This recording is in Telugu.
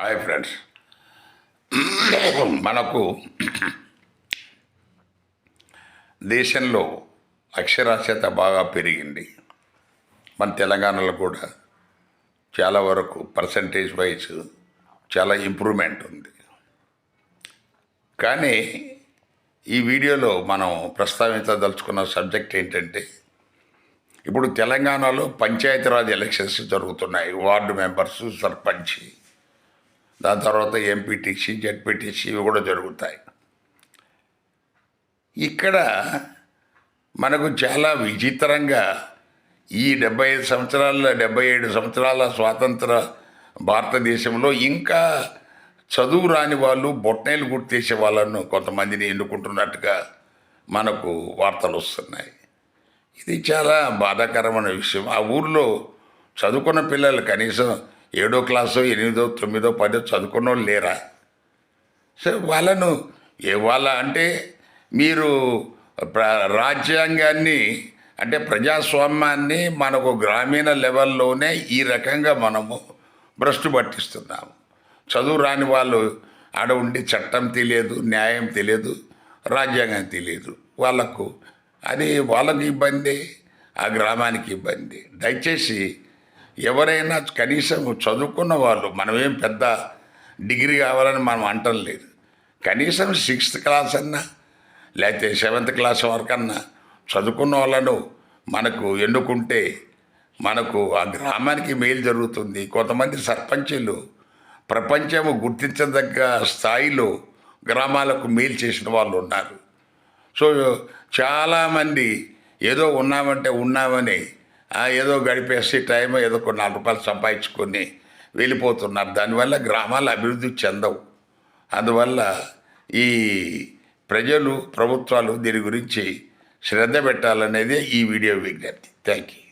హాయ్ ఫ్రెండ్స్, మనకు దేశంలో అక్షరాస్యత బాగా పెరిగింది. మన తెలంగాణలో కూడా చాలా వరకు పర్సంటేజ్ వైజ్ చాలా ఇంప్రూవ్మెంట్ ఉంది. కానీ ఈ వీడియోలో మనం ప్రస్తావించదలుచుకున్న సబ్జెక్ట్ ఏంటంటే, ఇప్పుడు తెలంగాణలో పంచాయతీరాజ్ ఎలక్షన్స్ జరుగుతున్నాయి. వార్డు మెంబర్స్, సర్పంచ్, దాని తర్వాత ఎంపీటీసీ, జెడ్పీటీసీ ఇవి కూడా జరుగుతాయి. ఇక్కడ మనకు చాలా విచిత్రంగా ఈ 77 సంవత్సరాల స్వాతంత్ర భారతదేశంలో ఇంకా చదువు రాని వాళ్ళు, బొట్టనేలు గుర్తేసే వాళ్ళను కొంతమందిని ఎన్నుకుంటున్నట్టుగా మనకు వార్తలు వస్తున్నాయి. ఇది చాలా బాధాకరమైన విషయం. ఆ ఊర్లో చదువుకున్న పిల్లలు కనీసం 7వ క్లాసు, 8వ, 9వ, 10వ చదువుకున్న వాళ్ళు లేరా? సో వాళ్ళను అంటే మీరు రాజ్యాంగాన్ని అంటే ప్రజాస్వామ్యాన్ని మనకు గ్రామీణ లెవెల్లోనే ఈ రకంగా మనము భ్రష్టు పట్టిస్తున్నాము. చదువు రాని వాళ్ళు ఆడ ఉండి చట్టం తెలియదు, న్యాయం తెలియదు, రాజ్యాంగం తెలియదు వాళ్ళకు. అది వాళ్ళకి ఇబ్బంది, ఆ గ్రామానికి ఇబ్బంది. దయచేసి ఎవరైనా కనీసం చదువుకున్న వాళ్ళు, మనమేం పెద్ద డిగ్రీ కావాలని మనం అంటం లేదు, కనీసం 6th క్లాస్ అన్నా లేకపోతే 7th క్లాస్ వరకన్నా చదువుకున్న వాళ్ళను మనకు ఎన్నుకుంటే మనకు ఆ గ్రామానికి మేలు జరుగుతుంది. కొంతమంది సర్పంచులు ప్రపంచము గుర్తించదగ్గ స్థాయిలో గ్రామాలకు మేలు చేసిన వాళ్ళు ఉన్నారు. సో చాలామంది ఏదో ఉన్నామని ఏదో గడిపేసి టైం ఏదో కొన్ని 4 రూపాయలు సంపాదించుకొని వెళ్ళిపోతున్నారు. దానివల్ల గ్రామాలు అభివృద్ధి చెందవు. అందువల్ల ఈ ప్రజలు, ప్రభుత్వాలు దీని గురించి శ్రద్ధ పెట్టాలనేదే ఈ వీడియో విజ్ఞప్తి. Thank you.